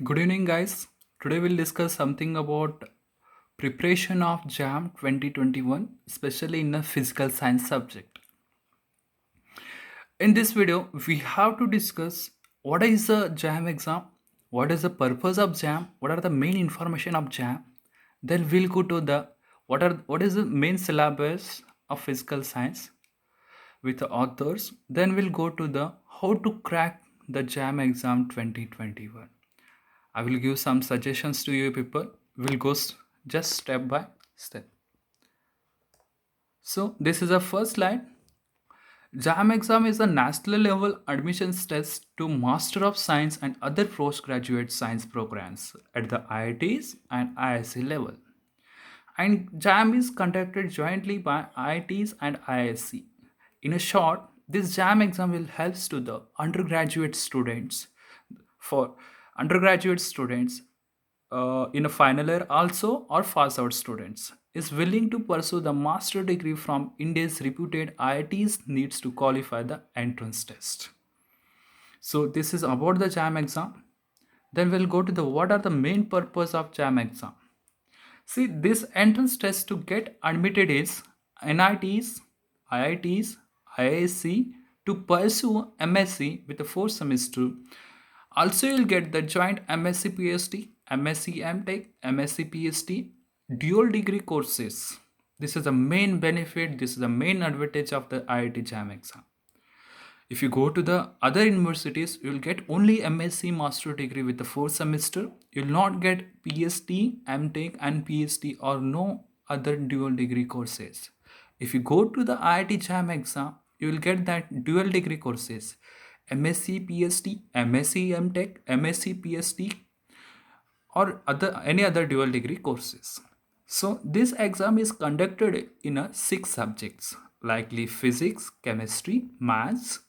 Good evening, guys. Today we'll discuss something about preparation of JAM 2021, especially in a physical science subject. In this video, we have to discuss what is a JAM exam, what is the purpose of JAM, what are the main information of JAM. Then we'll go to the what is the main syllabus of physical science with the authors. Then we'll go to the how to crack the JAM exam 2021. I will give some suggestions to you people. We'll go just step by step. So this is the first slide. JAM exam is a national level admissions test to Master of Science and other postgraduate science programs at the IITs and IISc level. And JAM is conducted jointly by IITs and IISc. In a short, this JAM exam will help to the undergraduate students for undergraduate students in a final year also or pass out students is willing to pursue the master degree from India's reputed IITs needs to qualify the entrance test. So this is about the JAM exam. Then we'll go to the what are the main purpose of JAM exam. See, this entrance test to get admitted is NITs, IITs, IISc to pursue MSc with a fourth semester. Also, you'll get the joint MSc PhD, MSc MTech, MSc PhD, dual degree courses. This is the main benefit, this is the main advantage of the IIT JAM exam. If you go to the other universities, you'll get only MSc master degree with the fourth semester. You'll not get PhD, MTech, and PhD or no other dual degree courses. If you go to the IIT JAM exam, you will get that dual degree courses. MSc PhD, MSc MTech, MSc PhD, or any other dual degree courses. So this exam is conducted in a 6 subjects, likely physics, chemistry, maths,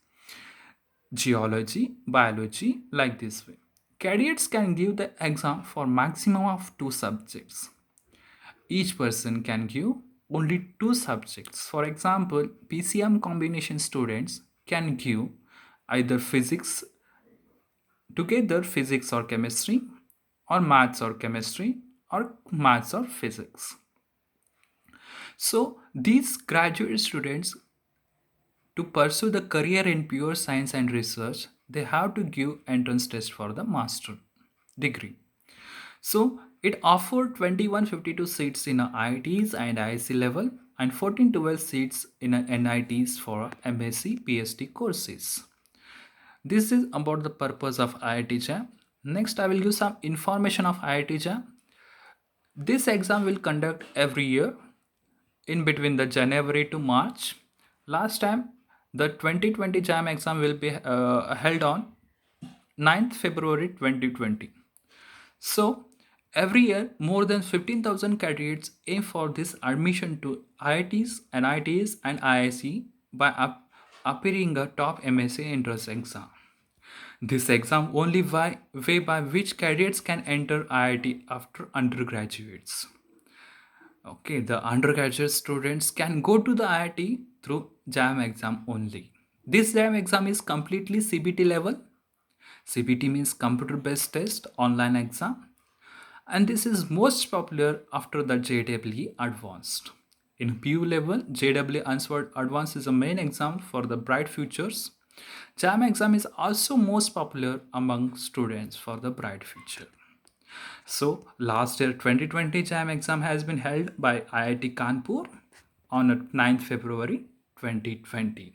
geology, biology, like this way. Candidates can give the exam for maximum of 2 subjects. Each person can give only 2 subjects. For example, PCM combination students can give either physics or chemistry, or maths or chemistry, or maths or physics. So these graduate students, to pursue the career in pure science and research, they have to give entrance test for the master degree. So it offered 2152 seats in a IITs and IISc level and 1412 seats in a NITs for MSc PhD courses. This is about the purpose of IIT JAM. Next, I will give some information of IIT JAM. This exam will conduct every year in between the January to March. Last time, the 2020 JAM exam will be held on 9th February 2020. So, every year, more than 15,000 candidates aim for this admission to IITs, NITs, and IISc by appearing a top MSc entrance exam. This exam only way by which candidates can enter IIT after undergraduates. Okay, the undergraduate students can go to the IIT through JAM exam only. This JAM exam is completely CBT level. CBT means computer based test, online exam. And this is most popular after the JEE Advanced. In PU level, JEE Advanced is the main exam for the bright futures. JAM exam is also most popular among students for the bright future. So last year 2020 JAM exam has been held by IIT Kanpur on 9th February 2020.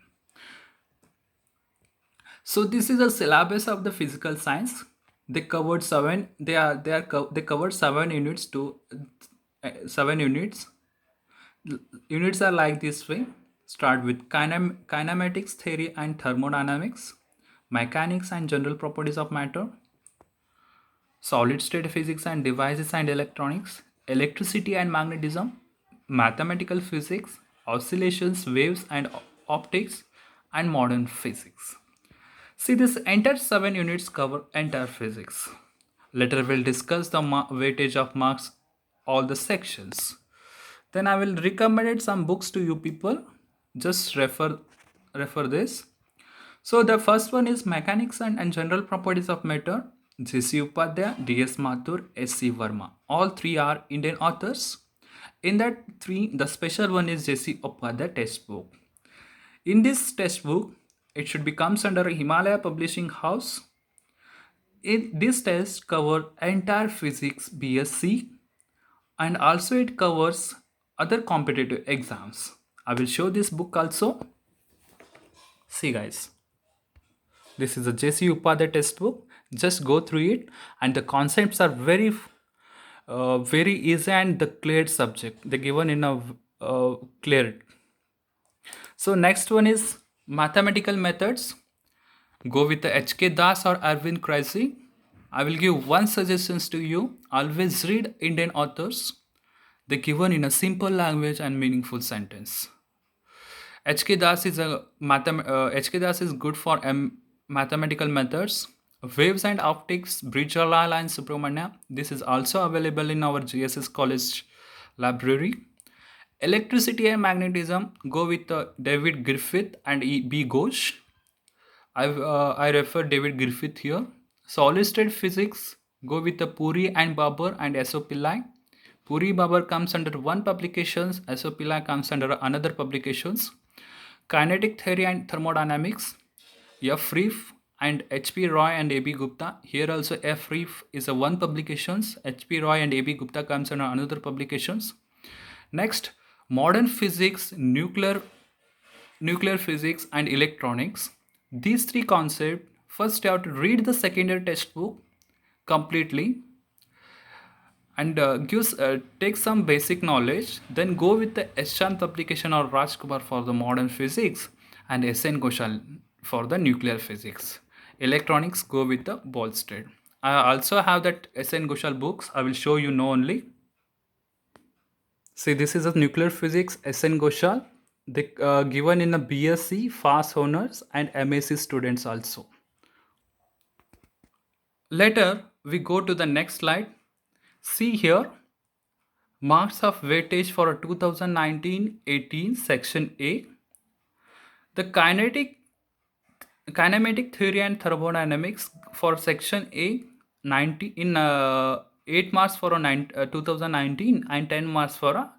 So this is a syllabus of the physical science. They covered they covered 7 units to 7 units. Units are like this way. Start with kinematics theory and thermodynamics, mechanics and general properties of matter, solid state physics and devices and electronics, electricity and magnetism, mathematical physics, oscillations, waves and optics, and modern physics. See, this entire 7 units cover entire physics. Later we'll discuss the weightage of marks, all the sections. Then I will recommend some books to you people. Just refer this. So the first one is Mechanics and General Properties of Matter. J.C. Upadhyay, D.S. Mathur, S.C. Verma. All three are Indian authors. In that three, the special one is J.C. Upadhyay textbook. In this textbook, it should be comes under Himalaya Publishing House. This test cover entire physics BSc, and also it covers other competitive exams. I will show this book also. See guys, this is a JC Upadhyay textbook. Just go through it, and the concepts are very easy and the clear subject. They're given in a clear. So next one is mathematical methods. Go with the H.K. Das or Arvind Krejci. I will give one suggestions to you. Always read Indian authors. They're given in a simple language and meaningful sentence. H.K. Das is H.K. Das is good for mathematical methods. Waves and optics, Bridjalal and Subramanya. This is also available in our GSS College library. Electricity and magnetism, go with David Griffith and B. Ghosh. I refer David Griffith here. Solid state physics, go with the Puri and Babar and S.O. Pillai. Puri Babar comes under one publications, S.O. Pillai comes under another publications. Kinetic theory and thermodynamics, F. Reef and H.P. Roy and A.B. Gupta. Here also F. Reef is a one publications. H.P. Roy and A.B. Gupta comes under another publications. Next, modern physics, nuclear physics and electronics. These three concepts, first you have to read the secondary textbook completely and take some basic knowledge. Then go with the Chand publication or Rajkumar for the modern physics and S.N. Ghoshal for the nuclear physics. Electronics, go with the Bolstead. I also have that S.N. Ghoshal books. I will show you now only. See, this is a nuclear physics S.N. Ghoshal. They given in a BSc, FAS honors and MSc students also. Later, we go to the next slide. See here, marks of weightage for a 2019-18 section A. The kinematic theory and thermodynamics for section A 90 in 8 marks for a 2019 and 10 marks for a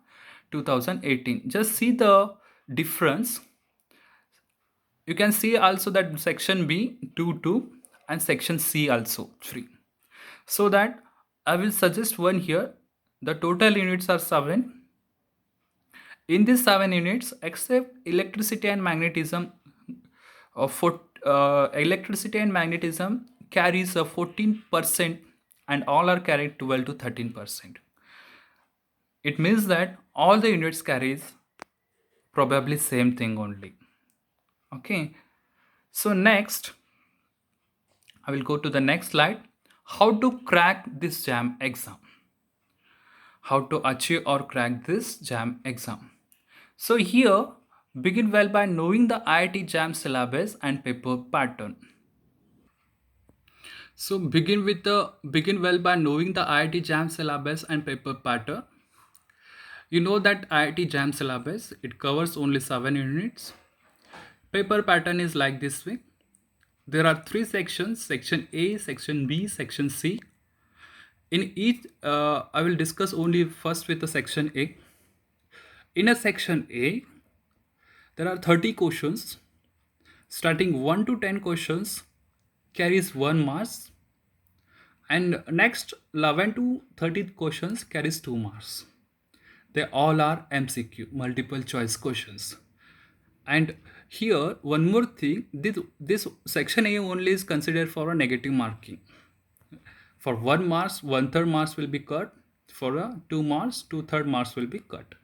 2018. Just see the difference. You can see also that section B 2 and section C also 3. So that I will suggest one here. The total units are 7. In these 7 units, except electricity and magnetism, electricity and magnetism carries a 14% and all are carried 12 to 13%. It means that all the units carries probably same thing only. Okay. So next, I will go to the next slide. How to crack this JAM exam. How to achieve or crack this JAM exam. So here, begin well by knowing the IIT JAM syllabus and paper pattern. So begin well by knowing the IIT JAM syllabus and paper pattern. You know that IIT JAM syllabus, it covers only 7 units. Paper pattern is like this way. There are 3 sections, section A, section B, section C. In each, I will discuss only first with the section A. In a section A, there are 30 questions. Starting 1 to 10 questions carries 1 marks. And next 11 to 30 questions carries 2 marks. They all are MCQ, multiple choice questions. And here, one more thing, this section A only is considered for a negative marking. For 1 marks, 1/3 marks will be cut. For 2 marks, 2/3 marks will be cut.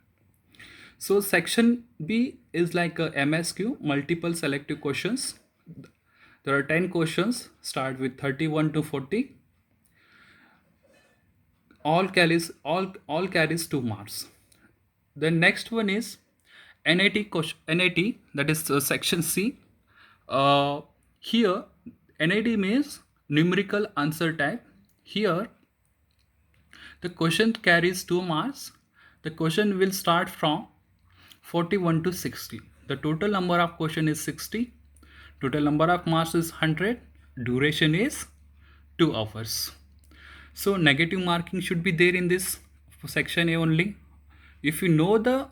So section B is like a MSQ, multiple selective questions. There are 10 questions, start with 31 to 40. All carries 2 marks. The next one is NAT question, NAT, that is section C. Here NAT means numerical answer type. Here the question carries 2 marks. The question will start from 41 to 60. The total number of question is 60. Total number of marks is 100. Duration is 2 hours. So negative marking should be there in this section A only. If you know the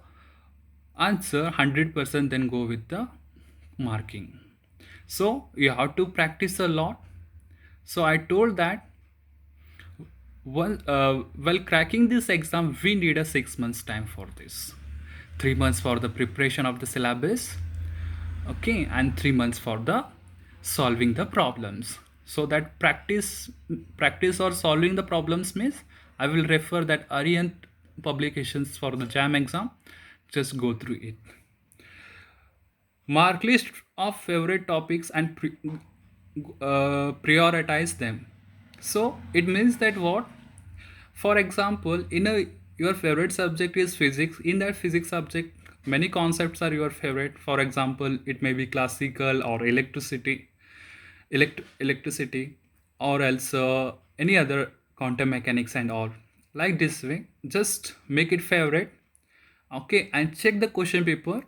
answer 100%, then go with the marking. So you have to practice a lot. So I told that while cracking this exam, we need a 6 months time for this. 3 months for the preparation of the syllabus, okay, and 3 months for the solving the problems. So that practice or solving the problems means I will refer that Arihant publications for the JAM exam. Just go through it. Mark list of favorite topics and prioritize them. So it means that what, for example, in a your favorite subject is physics. In that physics subject, many concepts are your favorite. For example, it may be classical or electricity, or else any other quantum mechanics and all. Like this way, just make it favorite, okay, and check the question paper.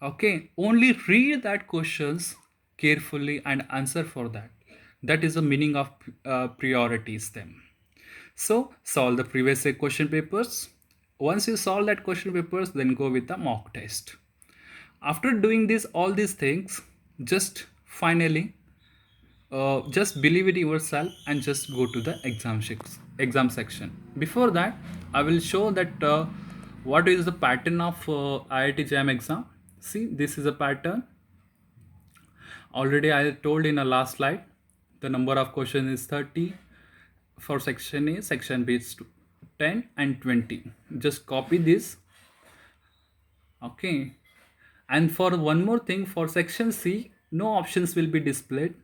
Okay, only read that questions carefully and answer for that. That is the meaning of priorities them. So solve the previous year question papers. Once you solve that question papers, then go with the mock test. After doing this, all these things, just finally, just believe in yourself and just go to the exam section. Before that, I will show that what is the pattern of IIT JAM exam. See, this is a pattern. Already I told in a last slide, the number of questions is 30 for section A, section B is 10 and 20. Just copy this, okay. And for one more thing, for section C, no options will be displayed,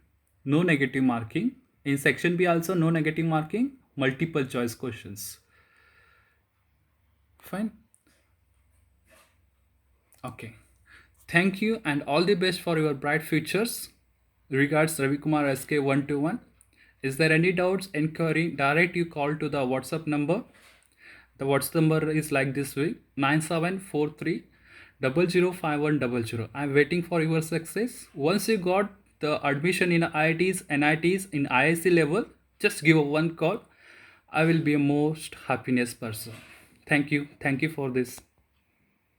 no negative marking. In section B also no negative marking, multiple choice questions. Fine. Okay. Thank you and all the best for your bright futures. Regards, Ravi Kumar SK 121. Is there any doubts, inquiry? Direct you call to the WhatsApp number. The WhatsApp number is like this way: 9743 005100. I'm waiting for your success. Once you got the admission in IITs, NITs, in IIC level, just give a one call. I will be a most happiness person. Thank you. Thank you for this.